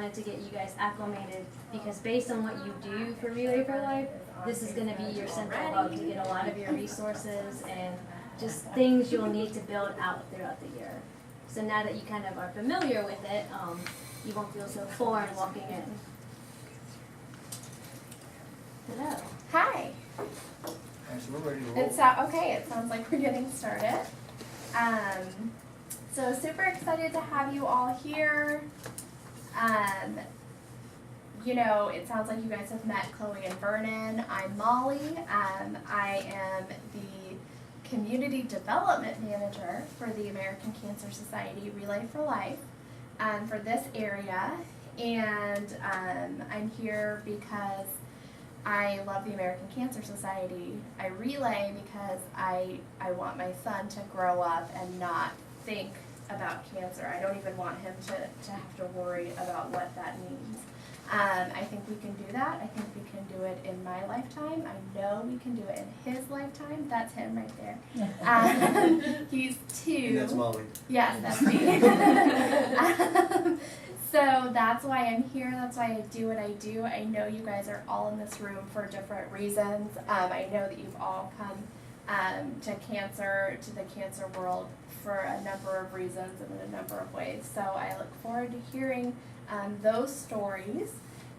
wanted to get you guys acclimated because based on what you do for Relay for Life, this is going to be your central hub to get a lot of your resources and just things you'll need to build out throughout the year. So now that you kind of are familiar with it, you won't feel so foreign walking in. Hello. Hi. So we're ready to roll. It sounds like we're getting started. So super excited to have you all here. It sounds like you guys have met Chloe and Vernon. I'm Molly. I am the Community Development Manager for the American Cancer Society Relay for Life for this area. And I'm here because I love the American Cancer Society. I relay because I want my son to grow up and not think about cancer. I don't even want him to have to worry about what that means. I think we can do that. I think we can do it in my lifetime. I know we can do it in his lifetime. That's him right there. He's 2. And that's Molly. Yes, that's me. So that's why I'm here. That's why I do what I do. I know you guys are all in this room for different reasons. I know that you've all come to the cancer world for a number of reasons and in a number of ways. So I look forward to hearing those stories.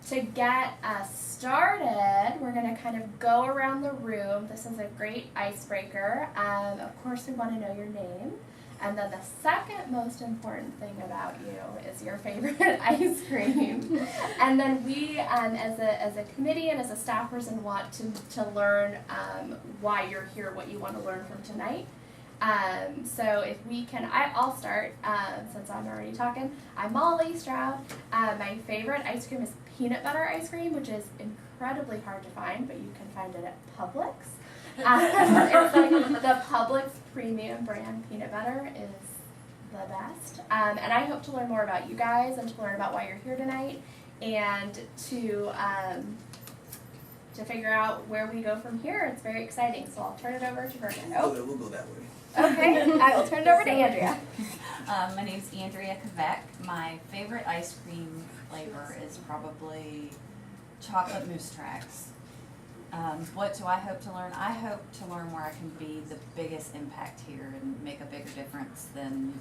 To get us started, we're going to kind of go around the room. This is a great icebreaker. Of course, we want to know your name. And then the second most important thing about you is your favorite ice cream. And then we, as a committee and as a staff person, want to learn why you're here, what you want to learn from tonight. So if we can, I'll start since I'm already talking. I'm Molly Stroud. My favorite ice cream is peanut butter ice cream, which is incredibly hard to find, but you can find it at Publix. It's like the Publix premium brand peanut butter is the best. And I hope to learn more about you guys and to learn about why you're here tonight and to figure out where we go from here. It's very exciting. So I'll turn it over to Vernon. We'll go that way. Okay, I will turn it over to Andrea. My name's Andrea Kvek. My favorite ice cream flavor is probably chocolate mousse tracks. What do I hope to learn? I hope to learn where I can be the biggest impact here and make a bigger difference than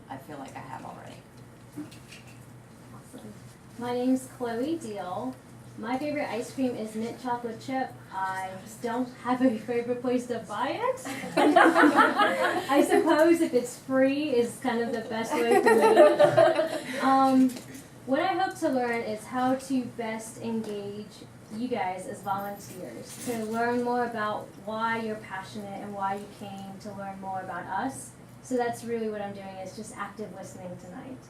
I feel like I have already. Awesome. My name's Chloe Deal. My favorite ice cream is mint chocolate chip. I don't have a favorite place to buy it. I suppose if it's free is kind of the best way for me. What I hope to learn is how to best engage you guys as volunteers, to learn more about why you're passionate and why you came to learn more about us. So that's really what I'm doing, is just active listening tonight.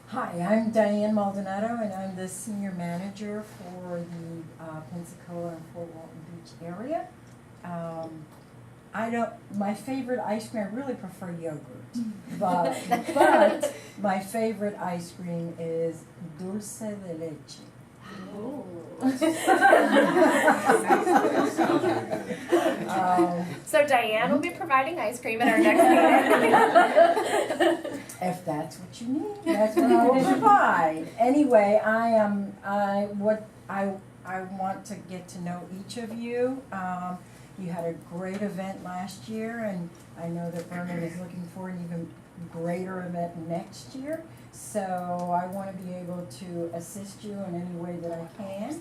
Hi, I'm Diane Maldonado, and I'm the senior manager for the Pensacola and Fort Walton Beach area. My favorite ice cream, I really prefer yogurt, but my favorite ice cream is dulce de leche. So Diane will be providing ice cream at our next meeting. If that's what you need, that's what I will provide. Anyway, I want to get to know each of you. You had a great event last year, and I know that Vernon is looking for an even greater event next year. So I want to be able to assist you in any way that I can,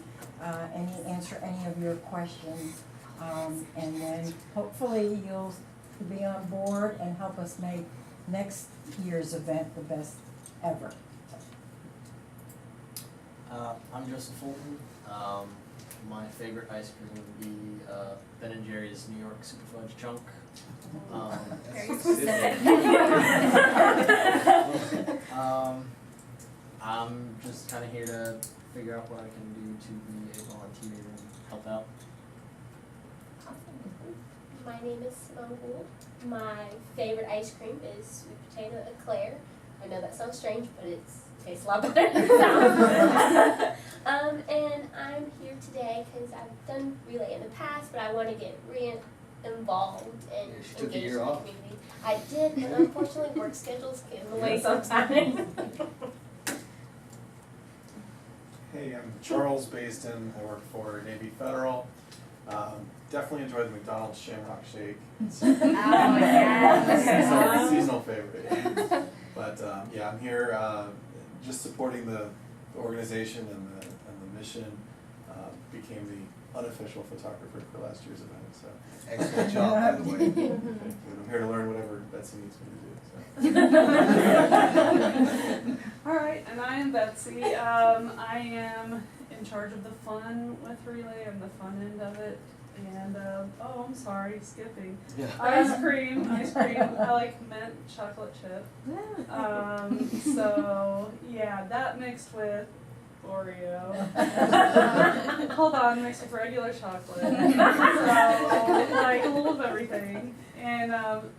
answer any of your questions, and then hopefully you'll be on board and help us make next year's event the best ever. I'm Joseph Fulton. My favorite ice cream would be Ben & Jerry's New York Super Fudge Chunk. Very specific. I'm just kind of here to figure out what I can do to be a volunteer and help out. My name is Simone Gould. My favorite ice cream is sweet potato eclair. I know that sounds strange, but it tastes a lot better than it sounds. And I'm here today because I've done relay in the past, but I want to get involved and Yeah, she took a engaged year in the off. community. I did, but unfortunately work schedules get in the way sometimes. Hey, I'm Charles Baston. I work for Navy Federal. Definitely enjoy the McDonald's Shamrock Shake. It's a Oh, yes. seasonal favorite. Yeah. But yeah, I'm here just supporting the organization and the mission. Became the unofficial photographer for last year's event. So Excellent job, by the way. thank you. And I'm here to learn whatever Betsy needs me to do. So. All right, and I am Betsy. I am in charge of the fun with Relay. I'm the fun end of it. And, oh, I'm sorry, skipping. Yeah. Ice cream. I like mint chocolate chip. So, yeah, that mixed with Oreo. Hold on, mixed with regular chocolate. So, like a little of everything. And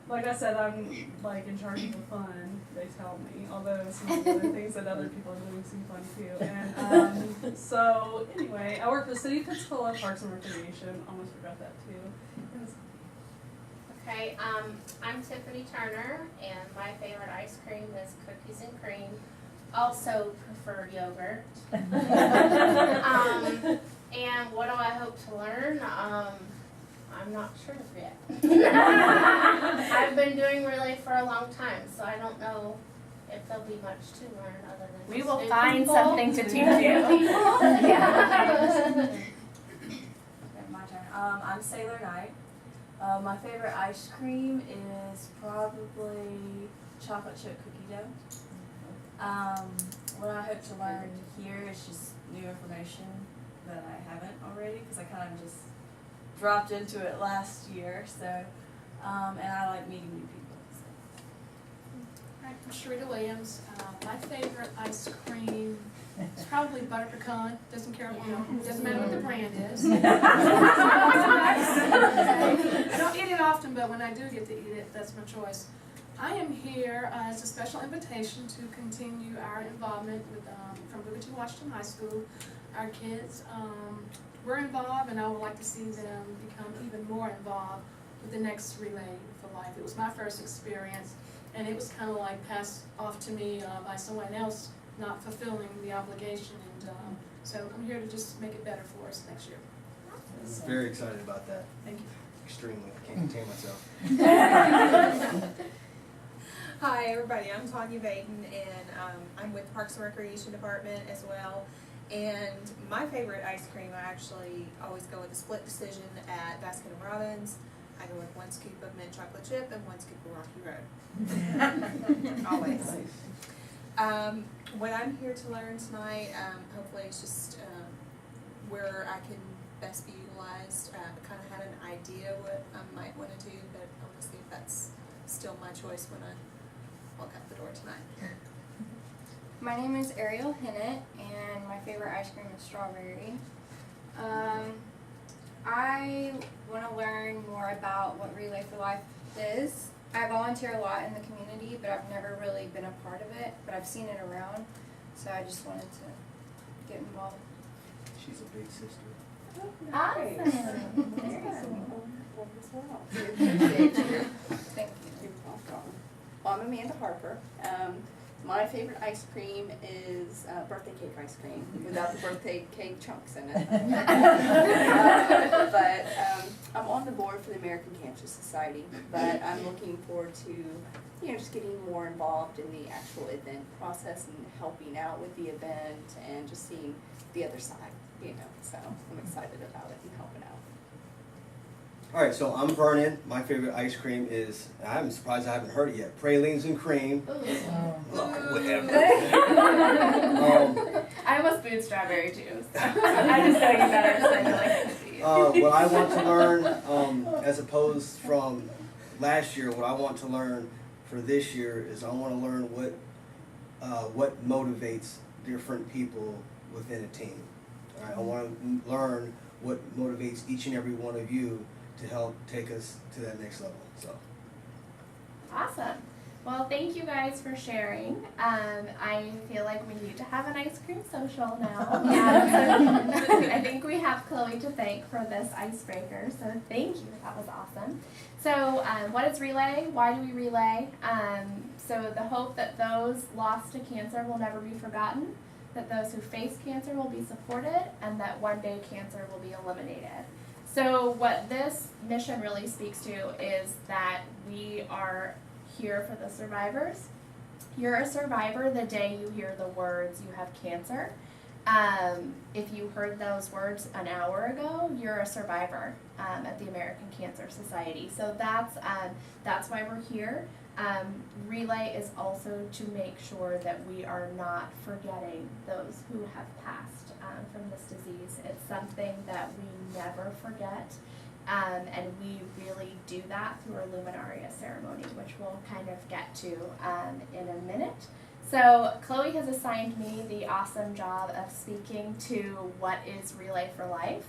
like I said, I'm like in charge of the fun, they tell me, although some of the other things that other people are doing seem fun too. And so anyway, I work for the City of Pensacola Parks and Recreation, almost forgot that too. Okay, I'm Tiffany Turner, and my favorite ice cream is cookies and cream. Also prefer yogurt. And what do I hope to learn? I'm not sure yet. I've been doing Relay for a long time, so I don't know if there'll be much to learn other than We just will new find people. something to teach you. Yeah. Okay, my turn. I'm Sailor Knight. My favorite ice cream is probably chocolate chip cookie dough. What I hope to learn here is just new information that I haven't already, because I kind of just dropped into it last year. So, and I like meeting new people. So. Hi, I'm Sharita Williams. My favorite ice cream is probably butter pecan. Doesn't care, doesn't matter what the brand is. I don't eat it often, but when I do get to eat it, that's my choice. I am here as a special invitation to continue our involvement with from Booker T. Washington High School. Our kids were involved, and I would like to see them become even more involved with the next Relay for Life. It was my first experience, and it was kind of like passed off to me by someone else not fulfilling the obligation, and so I'm here to just make it better for us next year. Very excited about that. Thank you. Extremely. I can't contain myself. Hi everybody, I'm Tanya Baden, and I'm with Parks and Recreation Department as well. And my favorite ice cream, I actually always go with a split decision at Baskin & Robbins. I go with 1 scoop of mint chocolate chip and 1 scoop of Rocky Road. Always. What I'm here to learn tonight, hopefully it's just where I can best be utilized. I kind of had an idea what I might want to do, but I want to see if that's still my choice when I walk out the door tonight. My name is Ariel Hinnett, and my favorite ice cream is strawberry. I want to learn more about what Relay for Life is. I volunteer a lot in the community, but I've never really been a part of it, but I've seen it around, so I just wanted to get involved. She's a big sister. Awesome. Thank you. Well, I'm Amanda Harper. My favorite ice cream is birthday cake ice cream without the birthday cake chunks in it. But I'm on the board for the American Cancer Society, but I'm looking forward to, just getting more involved in the actual event process and helping out with the event and just seeing the other side, so I'm excited about it and helping out. All right, so I'm Vernon. My favorite ice cream is, I'm surprised I haven't heard it yet, pralines and cream. Look, whatever. I almost booed strawberry too. So I just know you better, so I like what I want to learn, as opposed from last year, what I want to learn for this year is I want to learn what motivates different people within a team. All right, I want to learn what motivates each and every one of you to help take us to that next level. So. Awesome. Well, thank you guys for sharing. I feel like we need to have an ice cream social now. I think we have Chloe to thank for this icebreaker, so thank you. That was awesome. So what is Relay? Why do we relay? So the hope that those lost to cancer will never be forgotten, that those who face cancer will be supported, and that one day cancer will be eliminated. So what this mission really speaks to is that we are here for the survivors. You're a survivor the day you hear the words "you have cancer." If you heard those words an hour ago, you're a survivor at the American Cancer Society. So that's why we're here. Relay is also to make sure that we are not forgetting those who have passed from this disease. It's something that we never forget. And we really do that through our Luminaria ceremony, which we'll kind of get to in a minute. So Chloe has assigned me the awesome job of speaking to what is Relay for Life.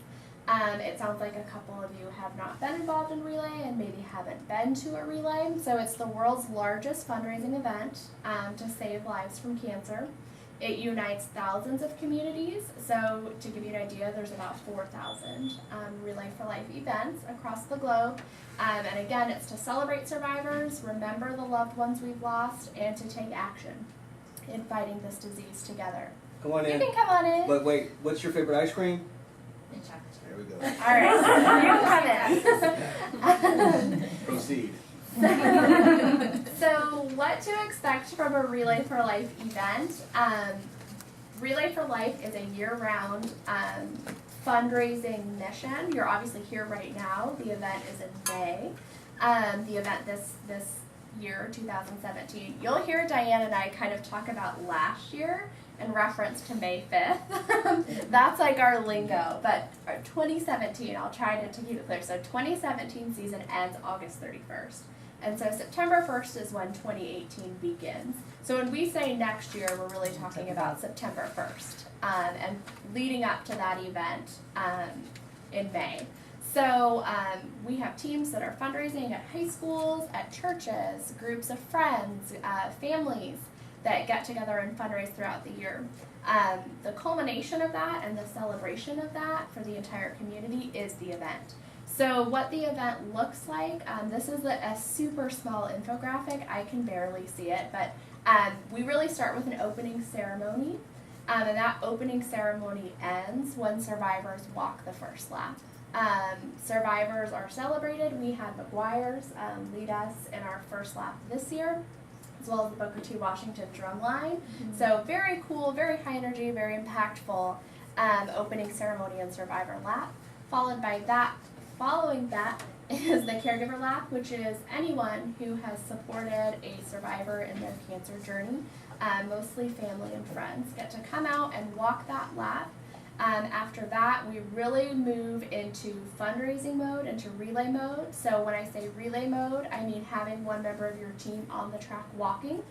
It sounds like a couple of you have not been involved in Relay and maybe haven't been to a Relay. So it's the world's largest fundraising event to save lives from cancer. It unites thousands of communities. So to give you an idea, there's about 4,000 Relay for Life events across the globe. And again, it's to celebrate survivors, remember the loved ones we've lost, and to take action in fighting this disease together. Come on in. You can come on in. But wait, what's your favorite ice cream? Mint chocolate. There we go. All right, you come in. Proceed. So what to expect from a Relay for Life event? Relay for Life is a year-round fundraising mission. You're obviously here right now. The event is in May. The event this year, 2017. You'll hear Diane and I kind of talk about last year in reference to May 5th. That's like our lingo. But 2017, I'll try to keep it clear. So 2017 season ends August 31st. And so September 1st is when 2018 begins. So when we say next year, we're really talking about September 1st and leading up to that event in May. So we have teams that are fundraising at high schools, at churches, groups of friends, families that get together and fundraise throughout the year. The culmination of that and the celebration of that for the entire community is the event. So what the event looks like, this is a super small infographic. I can barely see it, but we really start with an opening ceremony, and that opening ceremony ends when survivors walk the first lap. Survivors are celebrated. We had McGuire's lead us in our first lap this year, as well as the Booker T. Washington drumline. So very cool, very high energy, very impactful opening ceremony and survivor lap, followed by that. Following that is the caregiver lap, which is anyone who has supported a survivor in their cancer journey, mostly family and friends, get to come out and walk that lap. After that, we really move into fundraising mode, into relay mode. So when I say relay mode, I mean having one member of your team on the track walking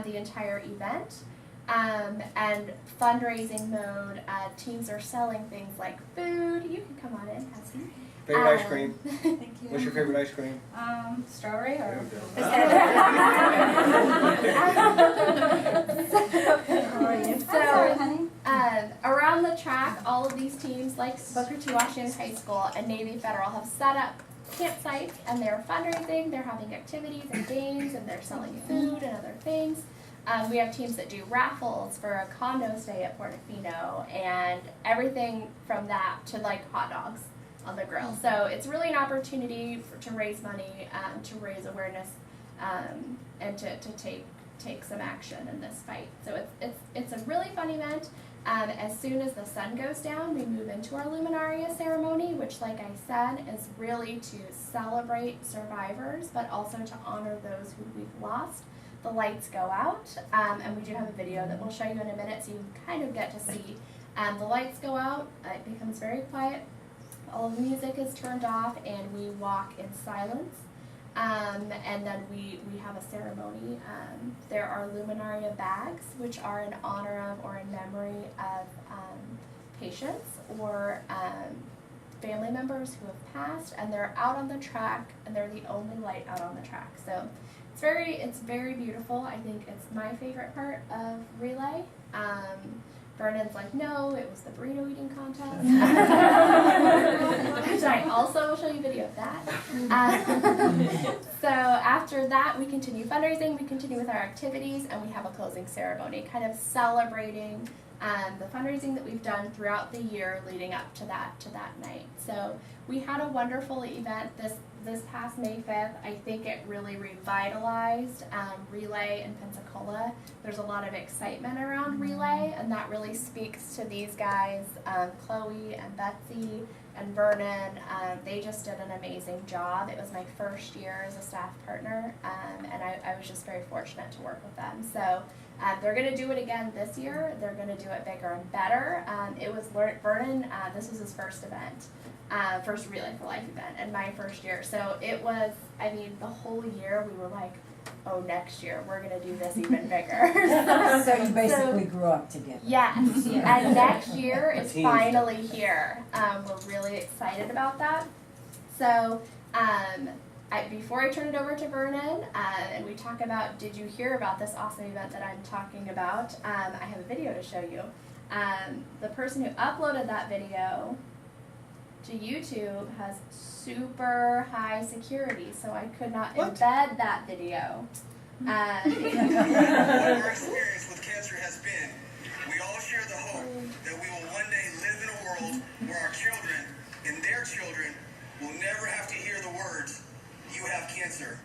the entire event. And fundraising mode, teams are selling things like food. You can come on in, have some. Favorite ice cream? Thank you. What's your favorite ice cream? Strawberry or? So, around the track, all of these teams, like Booker T. Washington High School and Navy Federal, have set up campsites, and they're fundraising, they're having activities and games, and they're selling food and other things. We have teams that do raffles for a condo stay at Portofino, and everything from that to like hot dogs on the grill. So it's really an opportunity to raise money, to raise awareness, and to take some action in this fight. So it's a really fun event. As soon as the sun goes down, we move into our Luminaria ceremony, which, like I said, is really to celebrate survivors, but also to honor those who we've lost. The lights go out, and we do have a video that we'll show you in a minute, so you kind of get to see. The lights go out, it becomes very quiet, all of the music is turned off, and we walk in silence. And then we have a ceremony. There are Luminaria bags, which are in honor of or in memory of patients or family members who have passed, and they're out on the track, and they're the only light out on the track. So it's very beautiful. I think it's my favorite part of relay. Vernon's like, no, it was the burrito eating contest. Which I also will show you a video of that. So after that, we continue fundraising, we continue with our activities, and we have a closing ceremony, kind of celebrating the fundraising that we've done throughout the year leading up to that night. So we had a wonderful event this past May 5th. I think it really revitalized relay in Pensacola. There's a lot of excitement around relay, and that really speaks to these guys, Chloe and Betsy and Vernon. They just did an amazing job. It was my first year as a staff partner, and I was just very fortunate to work with them. So they're going to do it again this year. They're going to do it bigger and better. It was Vernon, this was his first event. First Relay for Life event and my first year. So it was, I mean, the whole year we were like, oh, next year we're going to do this even bigger. So you basically grew up together. Yes, and next year is finally here. We're really excited about that. So before I turn it over to Vernon, and we talk about, did you hear about this awesome event that I'm talking about? I have a video to show you. The person who uploaded that video to YouTube has super high security, so I could not embed that video. What our experience with cancer has been, we all share the hope that we will one day live in a world where our children and their children will never have to hear the words, "You have cancer."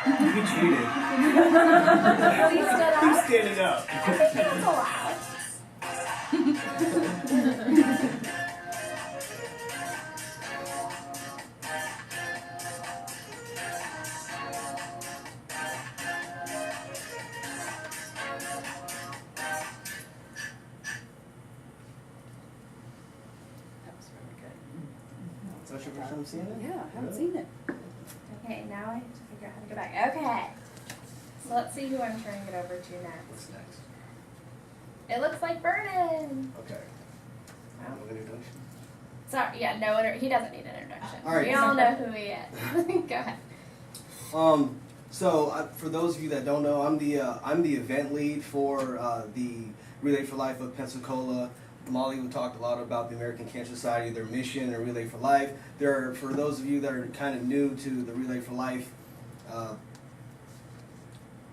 You cheated. Who's standing up? That's allowed. That's your first time seeing it? Yeah, I haven't seen it. Okay, now I have to figure out how to go back. Okay. So let's see who I'm turning it over to next. What's next? It looks like Vernon. Okay. Wow. No introduction? Sorry, yeah, no, he doesn't need an introduction. All right. We all know who he is. Go ahead. So for those of you that don't know, I'm the event lead for the Relay for Life of Pensacola. Molly, we talked a lot about the American Cancer Society, their mission, and Relay for Life. For those of you that are kind of new to the Relay for Life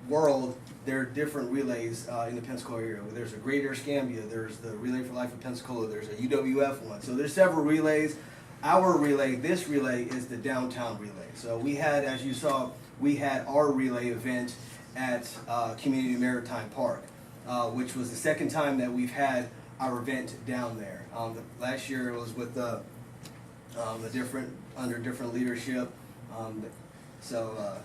world, there are different relays in the Pensacola area. There's a Greater Escambia, there's the Relay for Life of Pensacola, there's a UWF one. So there's several relays. Our relay, this relay, is the downtown relay. So we had, as you saw, we had our relay event at Community Maritime Park, which was the second time that we've had our event down there. Last year it was with under different leadership. So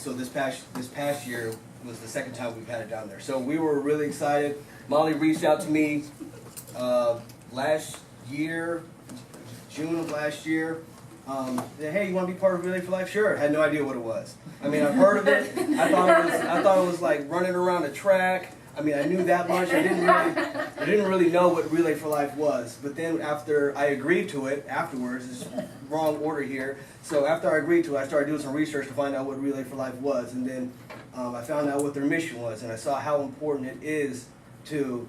this past year was the second time we've had it down there. So we were really excited. Molly reached out to me last year, June of last year. Said, hey, you want to be part of Relay for Life? Sure. Had no idea what it was. I mean, I've heard of it. I thought it was like running around a track. I mean, I knew that much. I didn't really know what Relay for Life was. But then after I agreed to it, afterwards, it's wrong order here. So after I agreed to it, I started doing some research to find out what Relay for Life was. And then I found out what their mission was, and I saw how important it is to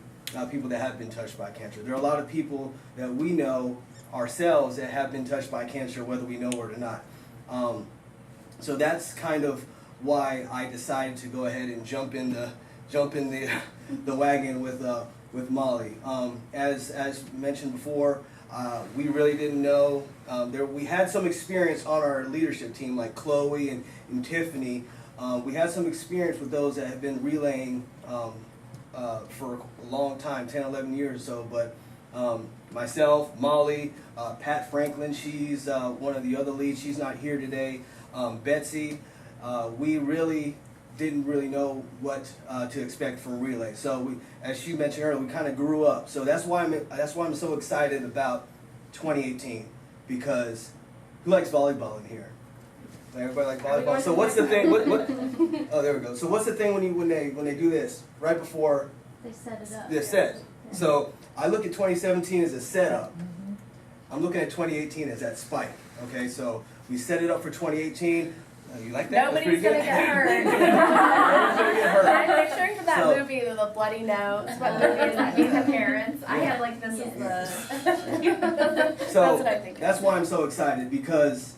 people that have been touched by cancer. There are a lot of people that we know ourselves that have been touched by cancer, whether we know it or not. So that's kind of why I decided to go ahead and jump in the wagon with Molly. As mentioned before, we really didn't know. We had some experience on our leadership team, like Chloe and Tiffany. We had some experience with those that have been relaying for a long time, 10, 11 years or so. But myself, Molly, Pat Franklin, she's one of the other leads. She's not here today. Betsy, we really didn't really know what to expect from relay. So as she mentioned earlier, we kind of grew up. So that's why I'm so excited about 2018, because who likes volleyball in here? Everybody like volleyball. So what's the thing? Oh, there we go. So what's the thing when they do this right before they set it up? They set. So I look at 2017 as a setup. I'm looking at 2018 as that spike. Okay, so we set it up for 2018. You like that? Nobody's gonna get hurt. Nobody's gonna get hurt. I'm picturing from that movie, the bloody notes. What movie is that? Meet the Parents. I had like this is the. So that's what I think. That's why I'm so excited, because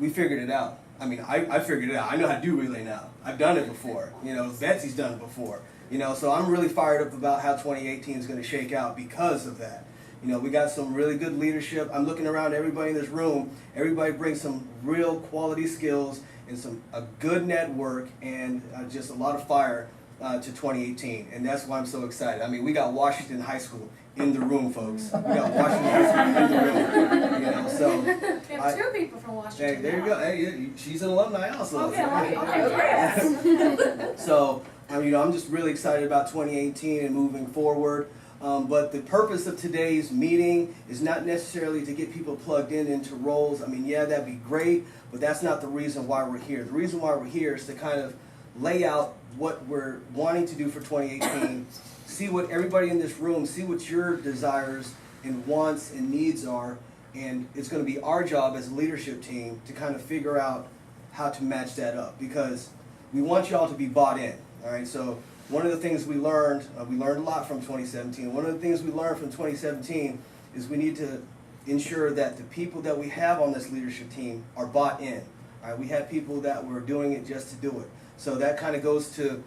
we figured it out. I mean, I figured it out. I know how to do relay now. I've done it before. You know, Betsy's done it before. You know, so I'm really fired up about how 2018 is going to shake out because of that. You know, we got some really good leadership. I'm looking around everybody in this room. Everybody brings some real quality skills and a good network and just a lot of fire to 2018. And that's why I'm so excited. I mean, we got Washington High School in the room, folks. We got Washington High School in the room. You know, so. We have two people from Washington. Hey, there you go. Hey, she's an alumni also. Okay, okay. So, I'm just really excited about 2018 and moving forward. But the purpose of today's meeting is not necessarily to get people plugged into roles. I mean, yeah, that'd be great, but that's not the reason why we're here. The reason why we're here is to kind of lay out what we're wanting to do for 2018, see what everybody in this room, see what your desires and wants and needs are, and it's going to be our job as a leadership team to kind of figure out how to match that up, because we want y'all to be bought in, all right? So one of the things we learned a lot from 2017. One of the things we learned from 2017 is we need to ensure that the people that we have on this leadership team are bought in. All right, we had people that were doing it just to do it. So that kind of goes to,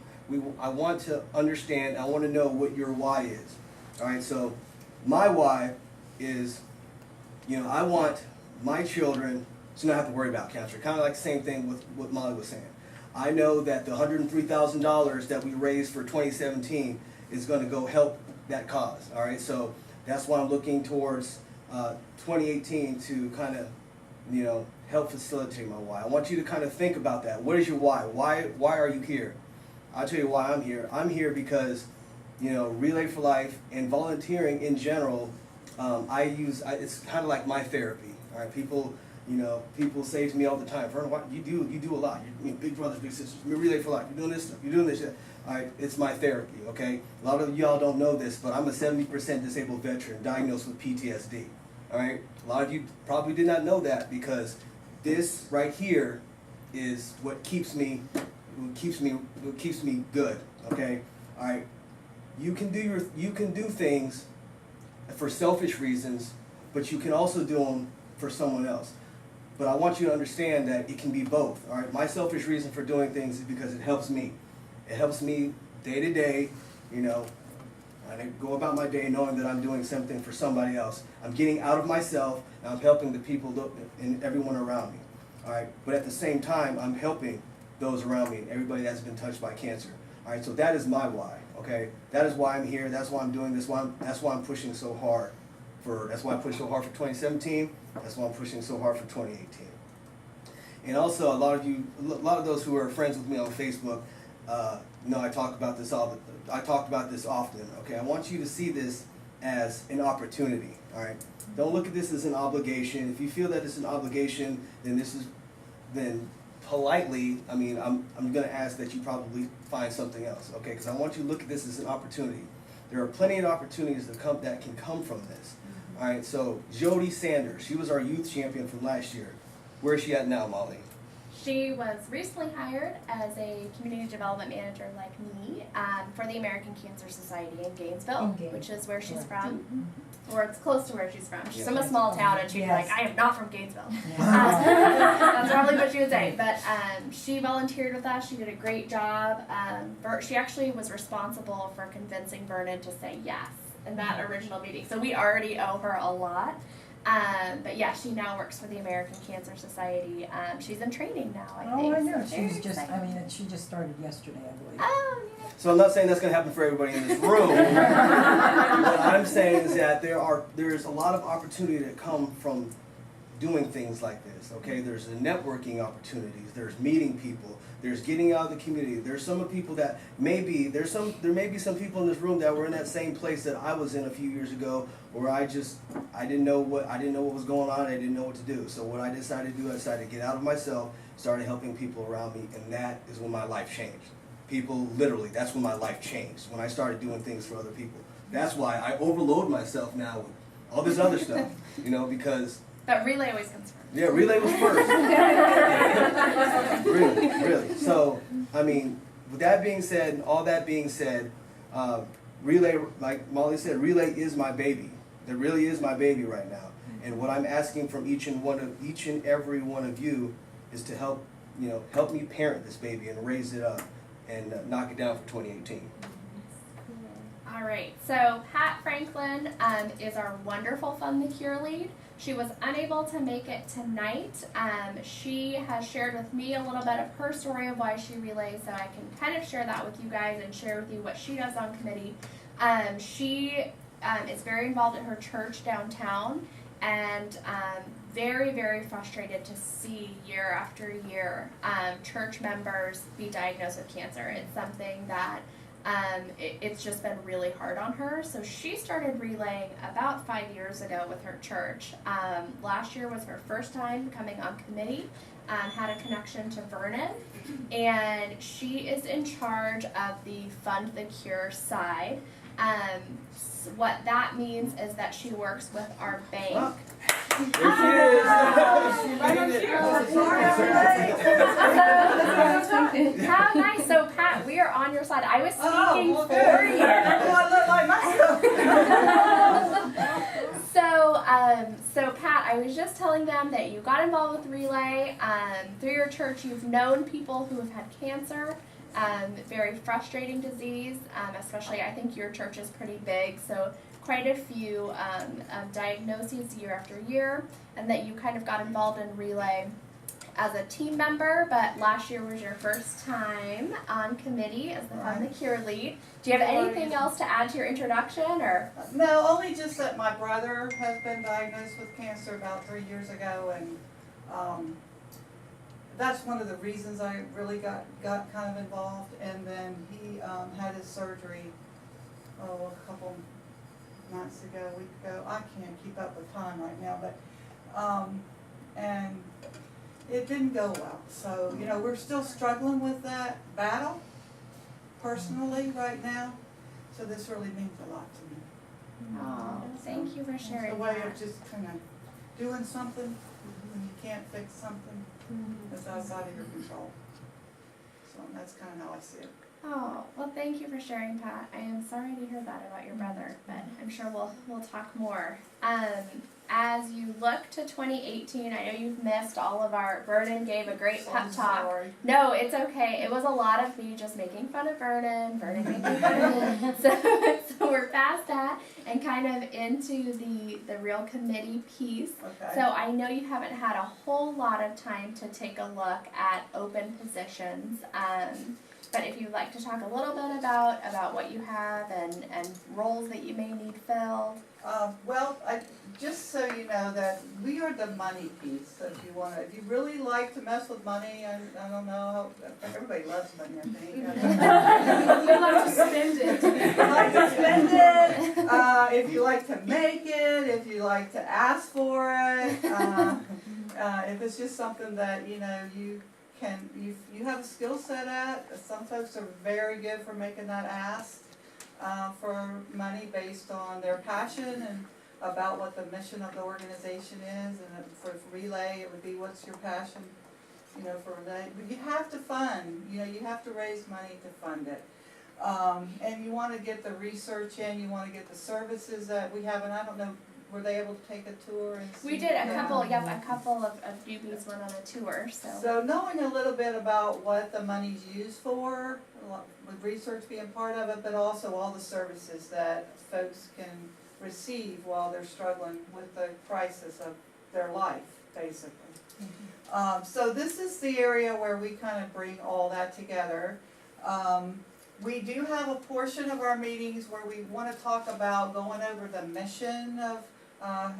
I want to understand, I want to know what your why is. All right, so my why is, I want my children to not have to worry about cancer. Kind of like the same thing with what Molly was saying. I know that the $103,000 that we raised for 2017 is going to go help that cause. All right, so that's why I'm looking towards 2018 to kind of, help facilitate my why. I want you to kind of think about that. What is your why? Why are you here? I'll tell you why I'm here. I'm here because, Relay for Life and volunteering in general, it's kind of like my therapy. All right, people, people say to me all the time, Vernon, what you do a lot. You're big brothers, big sisters. You're Relay for Life. You're doing this stuff. You're doing this shit. All right, it's my therapy. Okay, a lot of y'all don't know this, but I'm a 70% disabled veteran diagnosed with PTSD. All right, a lot of you probably did not know that because this right here is what keeps me good. Okay, all right. You can do things for selfish reasons, but you can also do them for someone else. But I want you to understand that it can be both. All right, my selfish reason for doing things is because it helps me. It helps me day to day. I go about my day knowing that I'm doing something for somebody else. I'm getting out of myself and I'm helping the people and everyone around me. All right, but at the same time, I'm helping those around me, everybody that's been touched by cancer. All right, so that is my why. Okay, that is why I'm here. That's why I'm doing this. That's why I'm pushing so hard that's why I pushed so hard for 2017. That's why I'm pushing so hard for 2018. And also, a lot of those who are friends with me on Facebook, I talk about this often. Okay, I want you to see this as an opportunity. All right, don't look at this as an obligation. If you feel that it's an obligation, then politely, I'm going to ask that you probably find something else. Okay, because I want you to look at this as an opportunity. There are plenty of opportunities that can come from this. All right, so Jody Sanders, she was our youth champion from last year. Where is she at now, Molly? She was recently hired as a community development manager like me for the American Cancer Society in Gainesville, which is where she's from. Or it's close to where she's from. She's from a small town and she's like, I am not from Gainesville. That's probably what she would say. But she volunteered with us. She did a great job. She actually was responsible for convincing Vernon to say yes in that original meeting. So we already owe her a lot. But yeah, she now works for the American Cancer Society. She's in training now, I think. Oh, I know. So She just started yesterday, I believe. Oh, yeah. So I'm not saying that's going to happen for everybody in this room. What I'm saying is that there's a lot of opportunity that come from doing things like this. Okay, there's the networking opportunities. There's meeting people. There's getting out of the community. There's some people that there may be some people in this room that were in that same place that I was in a few years ago, where I didn't know what was going on. I didn't know what to do. So what I decided to do, I decided to get out of myself, started helping people around me, and that is when my life changed. People, literally, that's when my life changed. When I started doing things for other people. That's why I overload myself now with all this other stuff, because. But Relay always comes first. Yeah, Relay was first. Really. So, with that being said, and all that being said, Relay, like Molly said, Relay is my baby. It really is my baby right now. And what I'm asking from each and every one of you is to help me parent this baby and raise it up and knock it down for 2018. All right, so Pat Franklin is our wonderful Fund the Cure lead. She was unable to make it tonight. She has shared with me a little bit of her story of why she relays, so I can kind of share that with you guys and share with you what she does on committee. She is very involved at her church downtown and very, very frustrated to see year after year church members be diagnosed with cancer. It's something that it's just been really hard on her. So she started relaying about 5 years ago with her church. Last year was her first time coming on committee, had a connection to Vernon, and she is in charge of the Fund the Cure side. What that means is that she works with our bank. There she is. How nice. So Pat, we are on your side. I was speaking for you. I look like myself. So Pat, I was just telling them that you got involved with Relay. Through your church, you've known people who have had cancer. Very frustrating disease, especially I think your church is pretty big, so quite a few diagnoses year after year, and that you kind of got involved in Relay as a team member, but last year was your first time on committee as the Fund the Cure lead. Do you have anything else to add to your introduction, or? No, only just that my brother has been diagnosed with cancer about 3 years ago, and that's one of the reasons I really got kind of involved. And then he had his surgery, a couple months ago, a week ago. I can't keep up with time right now, but And it didn't go well. So, you know, we're still struggling with that battle personally right now. So this really means a lot to me. Oh, thank you for It's sharing a way that. of just kind of doing something when you can't fix something that's outside of your control. So that's kind of how I see it. Oh, well, thank you for sharing, Pat. I am sorry to hear that about your brother, but I'm sure we'll talk more. As you look to 2018, I know you've missed all of our. Vernon gave a great pep talk. Sorry. No, it's okay. It was a lot of me just making fun of Vernon making fun of me. So we're past that and kind of into the real committee piece. Okay. So I know you haven't had a whole lot of time to take a look at open positions. But if you'd like to talk a little bit about what you have and roles that you may need filled. Well, just so you know that we are the money piece. If you really like to mess with money, I don't know, everybody loves money, I think. You like to spend it. If you like to spend it, if you like to make it, if you like to ask for it, if it's just something that, you know, you have a skill set at. Some folks are very good for making that ask for money based on their passion and about what the mission of the organization is. And for relay, it would be what's your passion, you know, for relay. But you have to fund, you know, you have to raise money to fund it. And you want to get the research in, you want to get the services that we have, and I don't know, were they able to take a tour and see? We did a couple of newbies went on a tour, So knowing a little bit about what the money's used for, with research being part of it, but also all the services that folks can receive while they're struggling with the crisis of their life, basically. So this is the area where we kind of bring all that together. We do have a portion of our meetings where we want to talk about going over the mission of,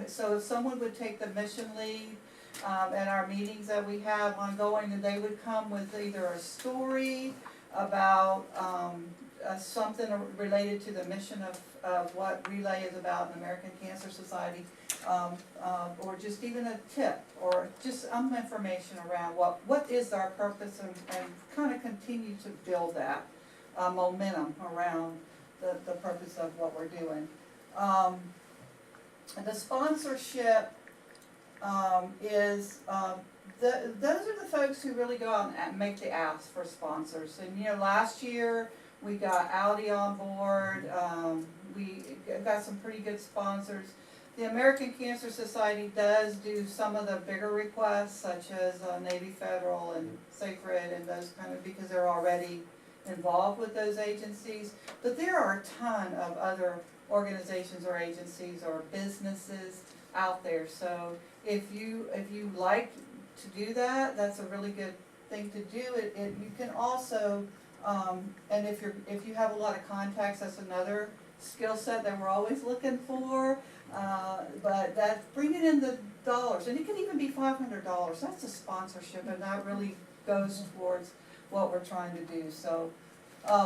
so if someone would take the mission lead at our meetings that we have ongoing, and they would come with either a story about something related to the mission of what Relay is about in the American Cancer Society, or just even a tip, or just some information around what is our purpose, and kind of continue to build that momentum around the purpose of what we're doing. The sponsorship is, those are the folks who really go out and make the ask for sponsors. And you know, last year we got Audi on board, we got some pretty good sponsors. The American Cancer Society does do some of the bigger requests, such as Navy Federal and Sacred and those kind of, because they're already involved with those agencies. But there are a ton of other organizations or agencies or businesses out there. So if you like to do that, that's a really good thing to do. You can also, and if you have a lot of contacts, that's another skill set that we're always looking for. But that's bringing in the dollars, and it can even be $500. That's a sponsorship, and that really goes towards what we're trying to do. So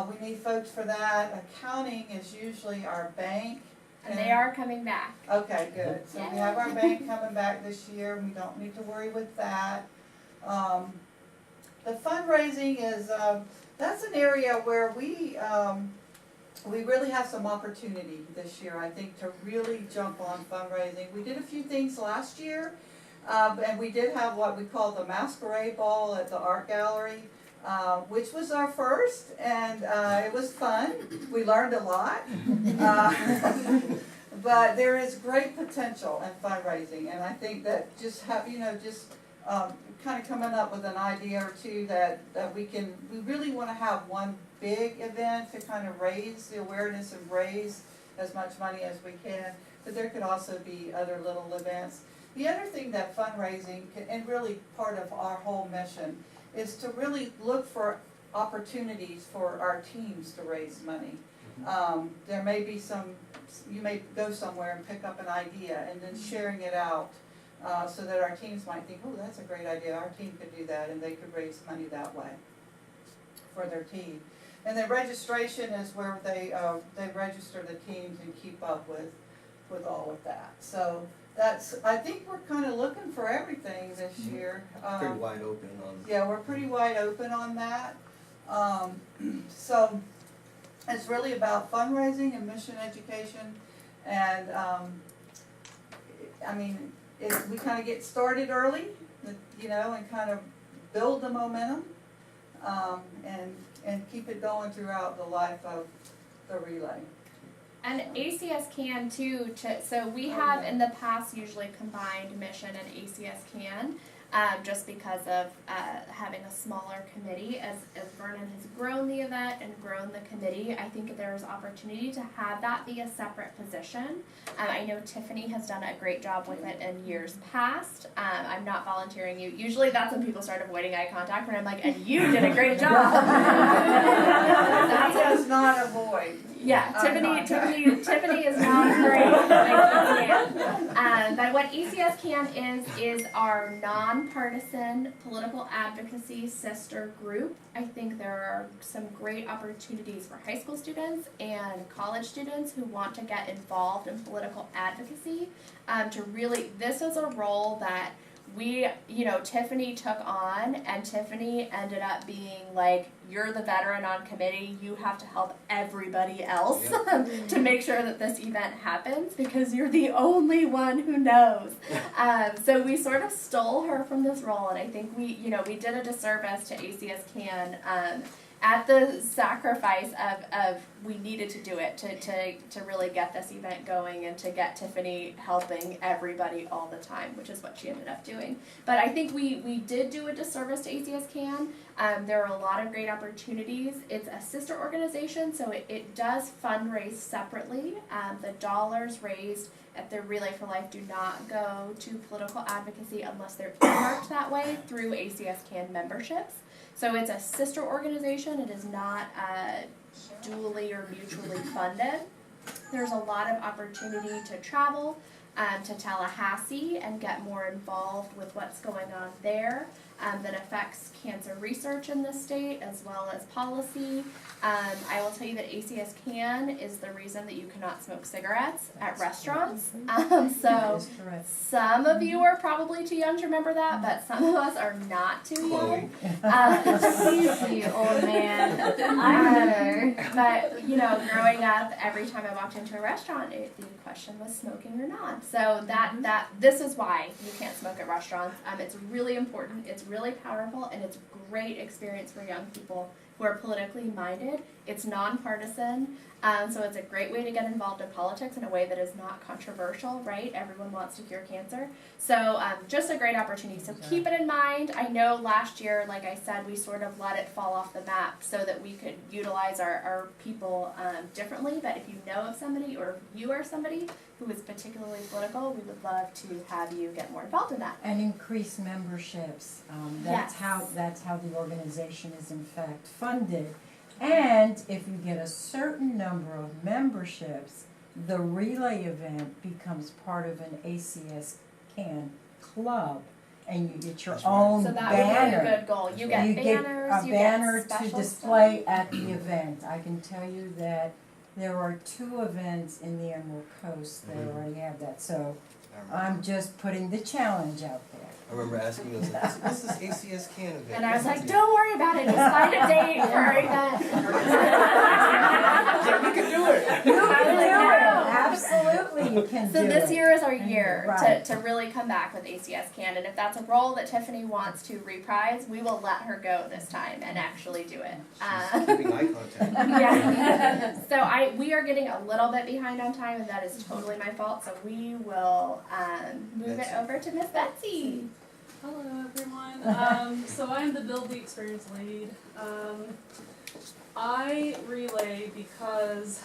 we need folks for that. Accounting is usually our bank. and they are coming back. Okay, good. So we have our bank coming back this year, and we don't need to worry with that. The fundraising is, that's an area where we really have some opportunity this year, I think, to really jump on fundraising. We did a few things last year, and we did have what we call the Masquerade Ball at the Art Gallery, which was our first, and it was fun. We learned a lot. But there is great potential in fundraising, and I think that just have, kind of coming up with an idea or two that we really want to have one big event to kind of raise the awareness and raise as much money as we can, but there could also be other little events. The other thing that fundraising can, and really part of our whole mission, is to really look for opportunities for our teams to raise money. There may be you may go somewhere and pick up an idea and then sharing it out so that our teams might think, oh, that's a great idea, our team could do that, and they could raise money that way for their team. And then registration is where they register the teams and keep up with all of that. So I think we're kind of looking for everything this year. Pretty wide open on. Yeah, we're pretty wide open on that. So it's really about fundraising and mission education, and I mean, we kind of get started early, you know, and kind of build the momentum, and keep it going throughout the life of the relay. And ACS can too, so we have in the past usually combined mission and ACS can, just because of having a smaller committee. As Vernon has grown the event and grown the committee, I think there's opportunity to have that be a separate position. I know Tiffany has done a great job with it in years past. I'm not volunteering you. Usually that's when people start avoiding eye contact, when I'm like, and you did a great job. That does not avoid. Yeah, Tiffany is not great. But what ACS Can is our nonpartisan political advocacy sister group. I think there are some great opportunities for high school students and college students who want to get involved in political advocacy. This is a role that Tiffany took on, and Tiffany ended up being like, you're the veteran on committee, you have to help everybody else to make sure that this event happens, because you're the only one who knows. So we sort of stole her from this role, and I think we did a disservice to ACS Can at the sacrifice of we needed to do it to really get this event going and to get Tiffany helping everybody all the time, which is what she ended up doing. But I think we did do a disservice to ACS Can. There are a lot of great opportunities. It's a sister organization, so it does fundraise separately. The dollars raised at the Relay for Life do not go to political advocacy unless they're earmarked that way through ACS Can memberships. So it's a sister organization. It is not dually or mutually funded. There's a lot of opportunity to travel to Tallahassee and get more involved with what's going on there that affects cancer research in the state as well as policy. I will tell you that ACS Can is the reason that you cannot smoke cigarettes at restaurants. So some of you are probably too young to remember that, but some of us are not too young. You old man. I remember. But growing up, every time I walked into a restaurant, the question was smoking or not. So this is why you can't smoke at restaurants. It's really important. It's really powerful, and it's a great experience for young people who are politically minded. It's nonpartisan, so it's a great way to get involved in politics in a way that is not controversial, right? Everyone wants to cure cancer. So just a great opportunity. So keep it in mind. I know last year, like I said, we sort of let it fall off the map so that we could utilize our people differently. But if you know of somebody, or you are somebody who is particularly political, we would love to have you get more involved in that. And increase memberships. That's how the organization is in fact funded. And if you get a certain number of memberships, the relay event becomes part of an ACS Can club, and you get your own so that banner. would be a good goal. You get banners, a you banner get special to display at the event. I can tell you that there are 2 events in the Emerald Coast that already have that. So I'm just putting the challenge out there. I remember asking you, what's this ACS Can event? And I was like, don't worry about it, just find a date for our event. We can do it. You can do it. Absolutely, you can do it. So this year is our year Right. to really come back with ACS Can, and if that's a role that Tiffany wants to reprise, we will let her go this time and actually do it. She's keeping eye contact. Yeah. So we are getting a little bit behind on time, and that is totally my fault. So we will move it over to Miss Betsy. Hello everyone. So I'm the Build the Experience lead. I relay because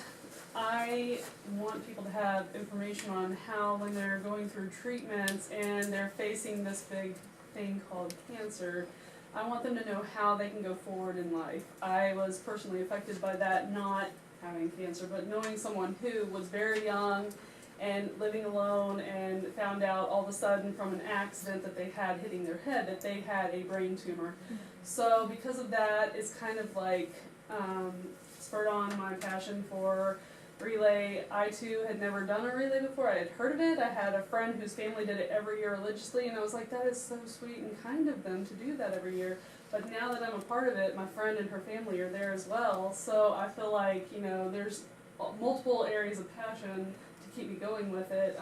I want people to have information on how, when they're going through treatments and they're facing this big thing called cancer, I want them to know how they can go forward in life. I was personally affected by that, not having cancer, but knowing someone who was very young and living alone, and found out all of a sudden from an accident that they had hitting their head that they had a brain tumor. So because of that, it's kind of like spurred on my passion for relay. I too had never done a relay before. I had heard of it. I had a friend whose family did it every year religiously, and I was like, that is so sweet and kind of them to do that every year. But now that I'm a part of it, my friend and her family are there as well. So I feel like, you know, there's multiple areas of passion to keep me going with it.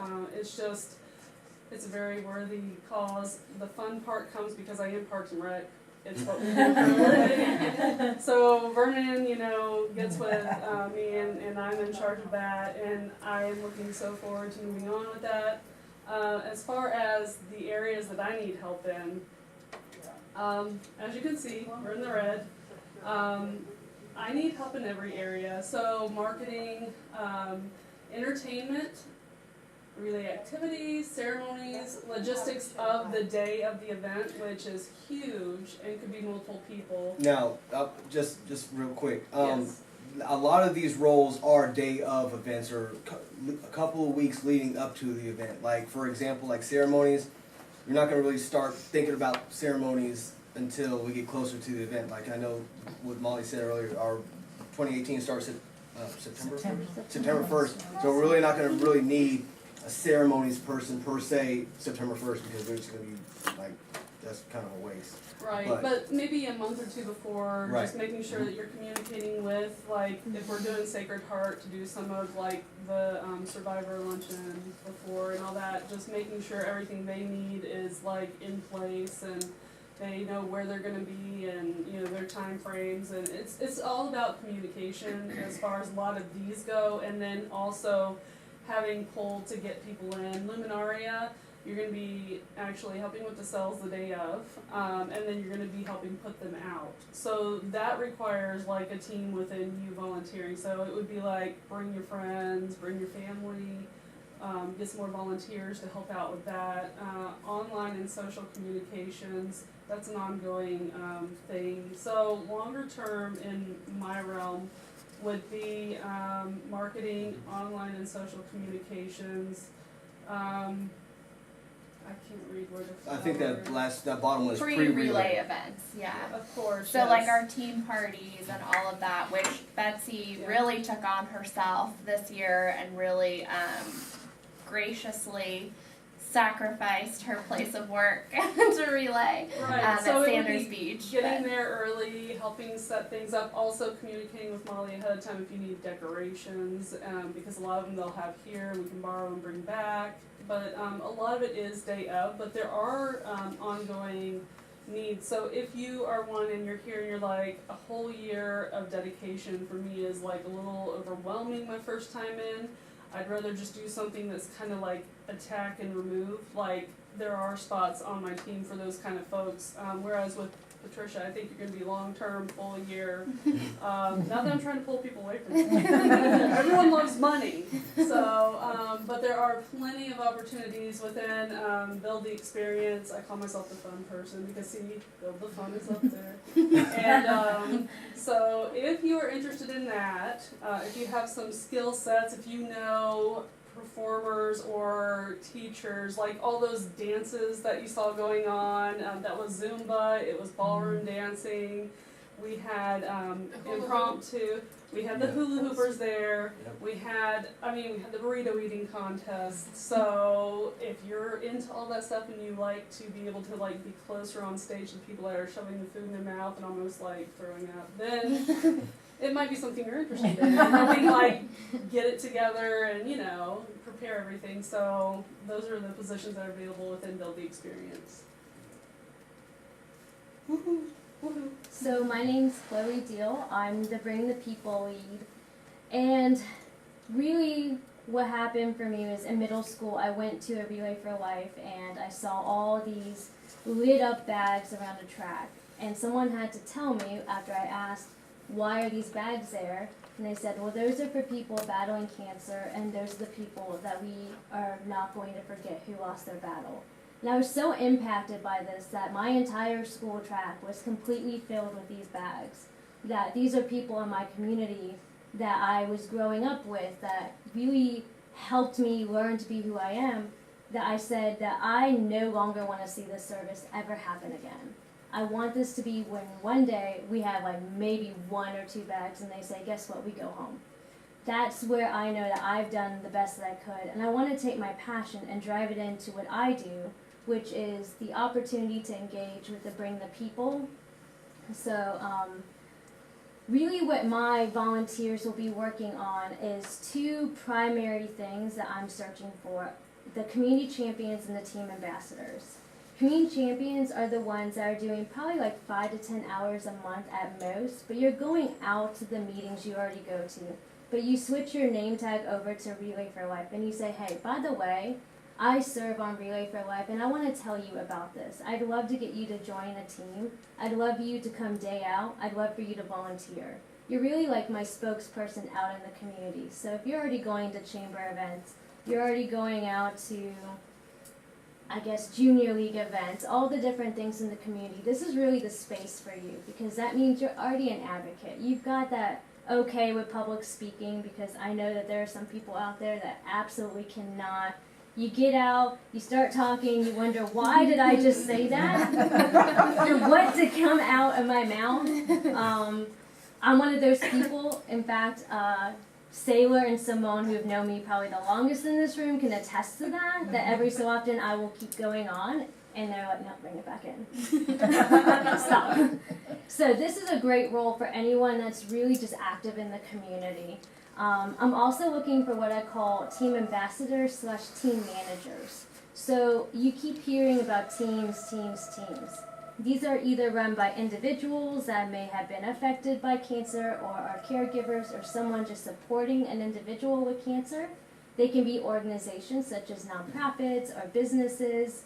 It's a very worthy cause. The fun part comes because I am Parks and Rec. It's what we do for a living. So Vernon, you know, gets with me, and I'm in charge of that, and I am looking so forward to moving on with that. As far as the areas that I need help in, as you can see, we're in the red. I need help in every area. So marketing, entertainment, relay activities, ceremonies, logistics of the day of the event, which is huge and could be multiple people. Now, just real quick. Yes. A lot of these roles are day of events or a couple of weeks leading up to the event. Like, for example, like ceremonies, you're not going to really start thinking about ceremonies until we get closer to the event. Like I know what Molly said earlier, our 2018 starts at September 1st. So we're really not going to really need a ceremonies person per se September 1st because they're just going to be like, that's kind of a waste. Right, but maybe a month or two before, Right. just making sure that you're communicating with, like, if we're doing Sacred Heart, to do some of, like, the Survivor luncheon before and all that, just making sure everything they need is, like, in place and they know where they're going to be and, you know, their time frames. And it's all about communication as far as a lot of these go, and then also having pull to get people in. Luminaria, you're going to be actually helping with the sales the day of, and then you're going to be helping put them out. So that requires like a team within you volunteering. So it would be like bring your friends, bring your family, get some more volunteers to help out with that. Online and social communications, that's an ongoing thing. So longer term in my realm would be marketing, online and social communications. I can't read where the I think that bottom was pre-relay events, yeah. Of course. So yes. like our team parties and all of that, which Betsy really took on herself this year and really graciously sacrificed her place of work to relay right. So at Sanders Beach. Getting there early, helping set things up, also communicating with Molly ahead of time if you need decorations, because a lot of them they'll have here, we can borrow and bring back. But a lot of it is day of, but there are ongoing needs. So if you are one and you're here and you're like, a whole year of dedication for me is like a little overwhelming my first time in, I'd rather just do something that's kind of like attack and remove. Like there are spots on my team for those kind of folks. Whereas with Patricia, I think you're going to be long-term, full year. Not that I'm trying to pull people away from it. Everyone loves money. So, but there are plenty of opportunities within Build the Experience. I call myself the fun person because see, Build the Fun is up there. And so if you are interested in that, if you have some skill sets, if you know performers or teachers, like all those dances that you saw going on, that was Zumba, it was ballroom dancing, we had impromptu, we had the hula hoopers there, we had the burrito eating contest. So if you're into all that stuff and you like to be able to like be closer on stage to people that are shoving the food in their mouth and almost like throwing up, then it might be something you're interested in. Helping like get it together and, you know, prepare everything. So those are the positions that are available within Build the Experience. Woohoo. Woohoo. So my name's Chloe Deal. I'm the Bring the People lead. And really what happened for me was in middle school I went to a Relay for Life and I saw all these lit up bags around a track. And someone had to tell me after I asked, why are these bags there? And they said, well, those are for people battling cancer, and those are the people that we are not going to forget who lost their battle. And I was so impacted by this that my entire school track was completely filled with these bags. That these are people in my community that I was growing up with that really helped me learn to be who I am, that I said that I no longer want to see this service ever happen again. I want this to be when one day we have like maybe 1 or 2 bags and they say, guess what, we go home. that's where I know that I've done the best that I could. And I want to take my passion and drive it into what I do, which is the opportunity to engage with the Bring the People. So really what my volunteers will be working on is two primary things that I'm searching for: the community champions and the team ambassadors. Community champions are the ones that are doing probably like 5 to 10 hours a month at most, but you're going out to the meetings you already go to. But you switch your name tag over to Relay for Life and you say, hey, by the way, I serve on Relay for Life and I want to tell you about this. I'd love to get you to join a team. I'd love you to come day out. I'd love for you to volunteer. You're really like my spokesperson out in the community. So if you're already going to chamber events, you're already going out to, I guess, junior league events, all the different things in the community, this is really the space for you, because that means you're already an advocate. You've got that okay with public speaking, because I know that there are some people out there that absolutely cannot. You get out, you start talking, you wonder, why did I just say that? What did come out of my mouth? I'm one of those people. In fact, Sailor and Simone, who have known me probably the longest in this room, can attest to that, that every so often I will keep going on, and they're like, no, bring it back in. Stop. So this is a great role for anyone that's really just active in the community. I'm also looking for what I call team ambassadors / team managers. So you keep hearing about teams. These are either run by individuals that may have been affected by cancer, or are caregivers, or someone just supporting an individual with cancer. They can be organizations such as nonprofits or businesses,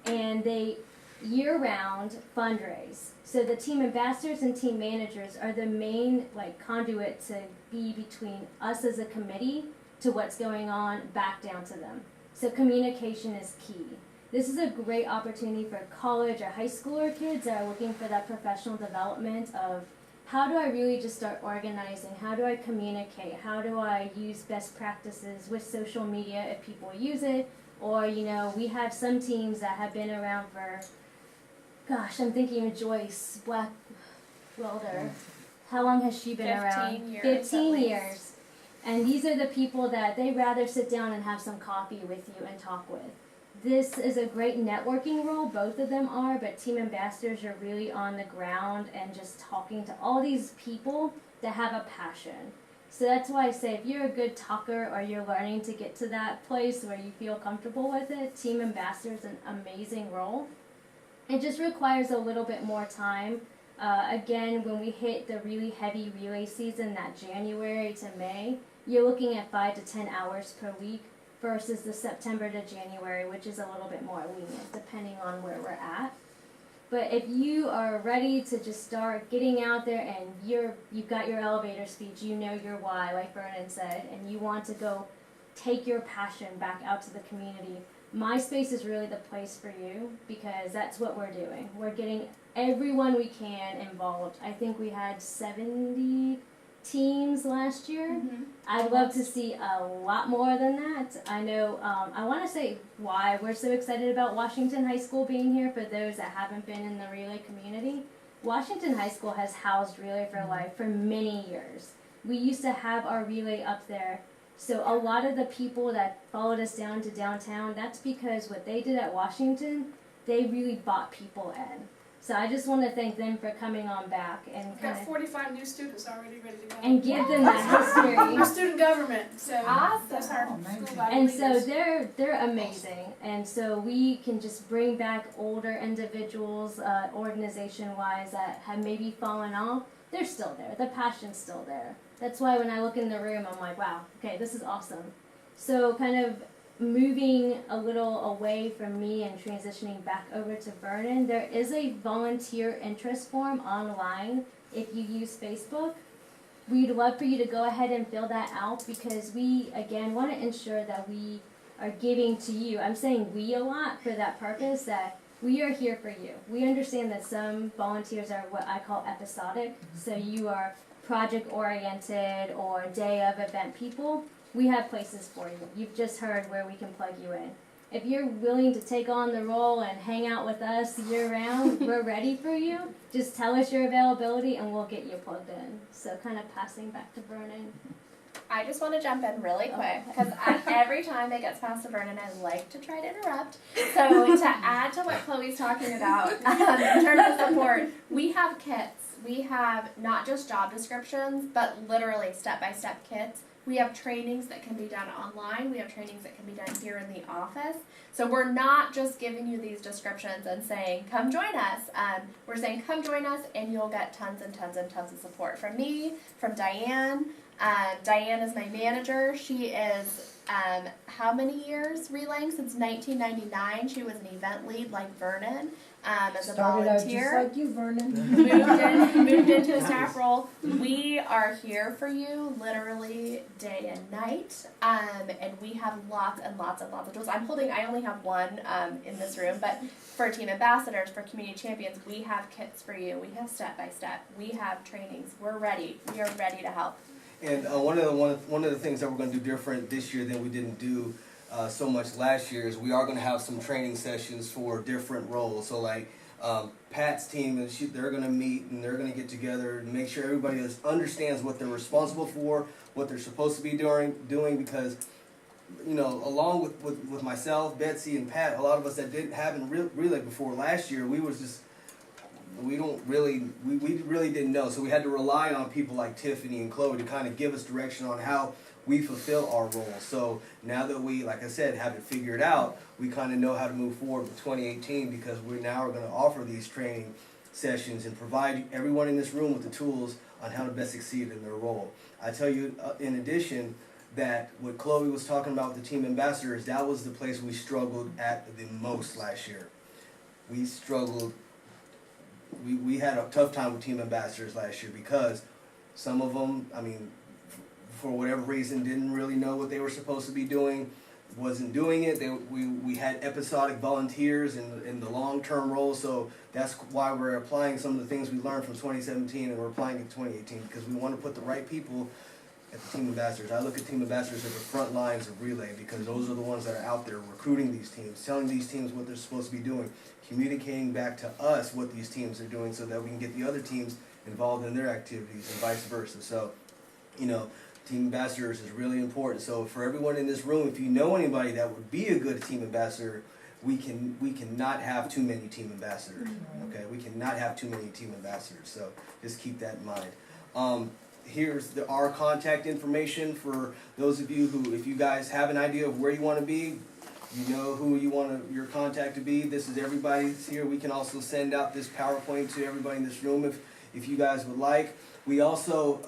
and they year-round fundraise. So the team ambassadors and team managers are the main conduit to be between us as a committee to what's going on back down to them. So communication is key. This is a great opportunity for college or high schooler kids that are looking for that professional development of how do I really just start organizing? How do I communicate? How do I use best practices with social media if people use it? Or, we have some teams that have been around for, gosh, I'm thinking of Joyce Blackwelder. How long has she been around? 15 years. 15 years. And these are the people that they'd rather sit down and have some coffee with you and talk with. This is a great networking role, both of them are, but team ambassadors are really on the ground and just talking to all these people that have a passion. So that's why I say if you're a good talker or you're learning to get to that place where you feel comfortable with it, team ambassador is an amazing role. It just requires a little bit more time. Again, when we hit the really heavy relay season, that January to May, you're looking at 5 to 10 hours per week versus the September to January, which is a little bit more lenient depending on where we're at. But if you are ready to just start getting out there and you've got your elevator speech, you know your why, like Vernon said, and you want to go take your passion back out to the community, my space is really the place for you, because that's what we're doing. We're getting everyone we can involved. I think we had 70 teams last year. Mm-hmm. I'd love to see a lot more than that. I know, I want to say why we're so excited about Washington High School being here for those that haven't been in the relay community. Washington High School has housed Relay for Life for many years. We used to have our relay up there. So a lot of the people that followed us down to downtown, that's because what they did at Washington, they really bought people in. So I just want to thank them for coming on back and We've kind got of 45 new students already ready to go. and give them that history. We're student government, so Awesome. that's our school body And so leaders. they're amazing, and so we can just bring back older individuals, organization-wise, that have maybe fallen off. They're still there. The passion's still there. That's why when I look in the room, I'm like, wow, okay, this is awesome. So kind of moving a little away from me and transitioning back over to Vernon, there is a volunteer interest form online if you use Facebook. We'd love for you to go ahead and fill that out, because we, again, want to ensure that we are giving to you. I'm saying we a lot for that purpose, that we are here for you. We understand that some volunteers are what I call episodic, so you are project-oriented or day of event people. We have places for you. You've just heard where we can plug you in. If you're willing to take on the role and hang out with us year-round, we're ready for you. Just tell us your availability and we'll get you plugged in. So kind of passing back to Vernon. I just want to jump in really quick because every time it gets past to Vernon, I like to try to interrupt. So to add to what Chloe's talking about, in terms of support, we have kits. We have not just job descriptions, but literally step-by-step kits. We have trainings that can be done online. We have trainings that can be done here in the office. So we're not just giving you these descriptions and saying, come join us. We're saying, come join us, and you'll get tons and tons and tons of support from me, from Diane. Diane is my manager. She is, how many years relaying? Since 1999. She was an event lead like Vernon. As a Started out just volunteer, like you, Vernon. moved into a staff role. We are here for you literally day and night, and we have lots and lots and lots of tools. I only have one in this room, but for team ambassadors, for community champions, we have kits for you. We have step by step. We have trainings. We're ready. We are ready to help. And one of the things that we're going to do different this year than we didn't do so much last year is we are going to have some training sessions for different roles. So like Pat's team, they're going to meet and they're going to get together and make sure everybody understands what they're responsible for, what they're supposed to be doing because, you know, along with myself, Betsy, and Pat, a lot of us that haven't relayed before last year, we really didn't know. So we had to rely on people like Tiffany and Chloe to kind of give us direction on how we fulfill our role. So now that we, like I said, have it figured out, we kind of know how to move forward with 2018 because we now are going to offer these training sessions and provide everyone in this room with the tools on how to best succeed in their role. I tell you, in addition, that what Chloe was talking about with the team ambassadors, that was the place we struggled at the most last year. We struggled. We had a tough time with team ambassadors last year because some of them, I mean, for whatever reason, didn't really know what they were supposed to be doing, wasn't doing it. We had episodic volunteers in the long-term role, so that's why we're applying some of the things we learned from 2017 and we're applying it to 2018 because we want to put the right people at the team ambassadors. I look at team ambassadors at the front lines of relay because those are the ones that are out there recruiting these teams, telling these teams what they're supposed to be doing, communicating back to us what these teams are doing so that we can get the other teams involved in their activities and vice versa. So, you know, team ambassadors is really important. So for everyone in this room, if you know anybody that would be a good team ambassador, we cannot have too many team ambassadors. Okay, we cannot have too many team ambassadors. So just keep that in mind. Here's our contact information for those of you who, if you guys have an idea of where you want to be, you know who you want your contact to be. This is everybody's here. We can also send out this PowerPoint to everybody in this room if you guys would like. We also,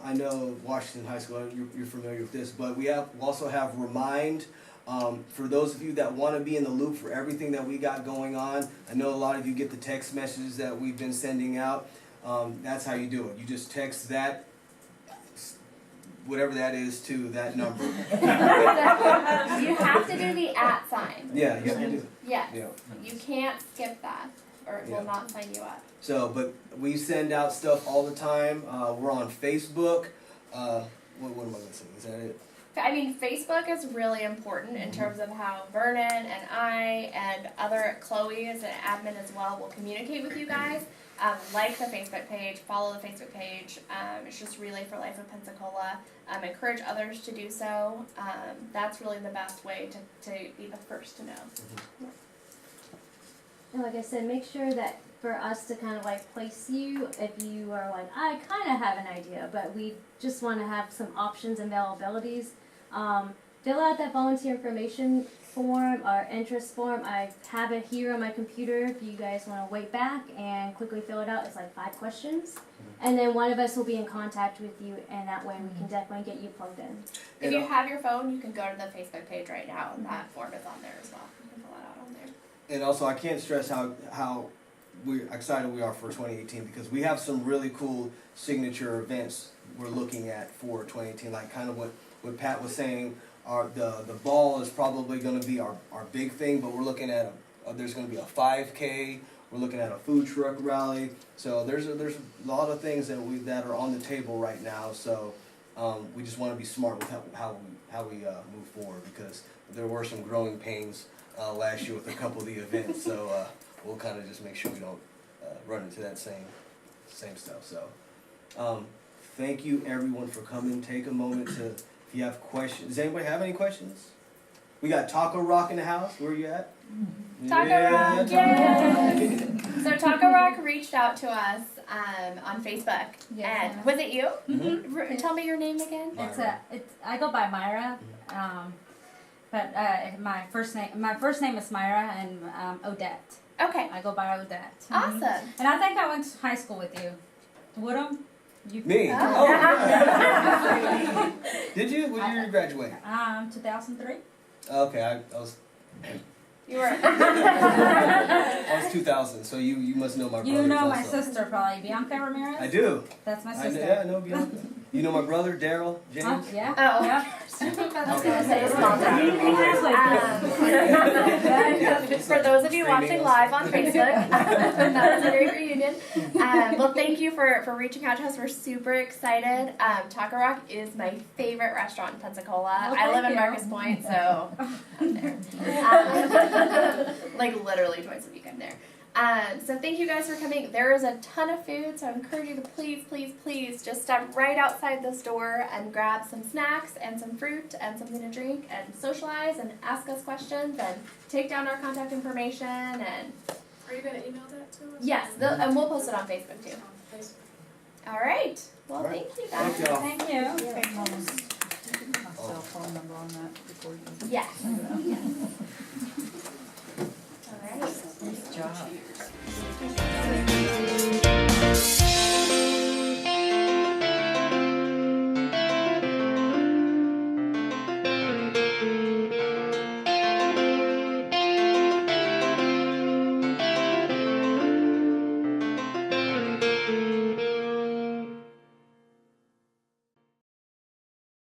I know Washington High School, you're familiar with this, but we also have Remind. For those of you that want to be in the loop for everything that we got going on, I know a lot of you get the text messages that we've been sending out. That's how you do it. You just text that, whatever that is, to that number. You have to do the @ sign. Yeah, you have to do it. Yes. Yeah. You can't skip that, or it will not sign you up. So, but we send out stuff all the time. We're on Facebook. What am I going to say? Is that it? I mean, Facebook is really important in terms of how Vernon and I and other Chloe as an admin as well will communicate with you guys. Like the Facebook page, follow the Facebook page. It's just Relay for Life of Pensacola. Encourage others to do so. That's really the best way to be the first to know. And like I said, make sure that for us to kind of like place you, if you are like, I kind of have an idea, but we just want to have some options and availabilities. Fill out that volunteer information form or interest form. I have it here on my computer if you guys want to wait back and quickly fill it out. It's like 5 questions. And then one of us will be in contact with you, and that way we can definitely get you plugged in. If you have your phone, you can go to the Facebook page right now, and that form is on there as well. You can fill it out on there. And also, I can't stress how we're excited we are for 2018 because we have some really cool signature events we're looking at for 2018. Like kind of what Pat was saying, the ball is probably going to be our big thing, but we're looking at there's going to be a 5K. We're looking at a food truck rally. So there's a lot of things that are on the table right now. So we just want to be smart with how we move forward because there were some growing pains last year with a couple of the events. So we'll kind of just make sure we don't run into that same stuff. So thank you everyone for coming. Take a moment to, if you have questions. Does anybody have any questions? We got Taco Rock in the house. Where are you at? Taco Rock, yay! So Taco Rock reached out to us on Facebook, and was it you? Tell me your name again. I go by Myra, but my first name is Myra, and Odette. Okay. I go by Odette. Awesome. And I think I went to high school with you. Woodham? Me? Oh. Did you? What year did you graduate? 2003. Okay, I was. You were. I was 2000, so you must know my brother. You know my also. sister probably, Bianca Ramirez? I do. That's my sister. I know Bianca. You know my brother, Daryl James? Yeah. Oh. Yeah. I was gonna say a small town. For those of you watching live on Facebook, that was a great reunion. Well, thank you for reaching out to us. We're super excited. Taco Rock is my favorite restaurant in Pensacola. Well, I live in thank you. Marcus Point, so I'm there. Like literally twice a week I'm there. So thank you guys for coming. There is a ton of food, so I encourage you to please, please, please just step right outside this door and grab some snacks and some fruit and something to drink and socialize and ask us questions and take down our contact information and. Are you gonna email that to us? Yes, and we'll post it on Facebook too. On Facebook. All right. Well, All right. thank you guys. Thank y'all. Thank you. Okay, Mama. My cell phone number on that before you. Yes. All right. Nice job.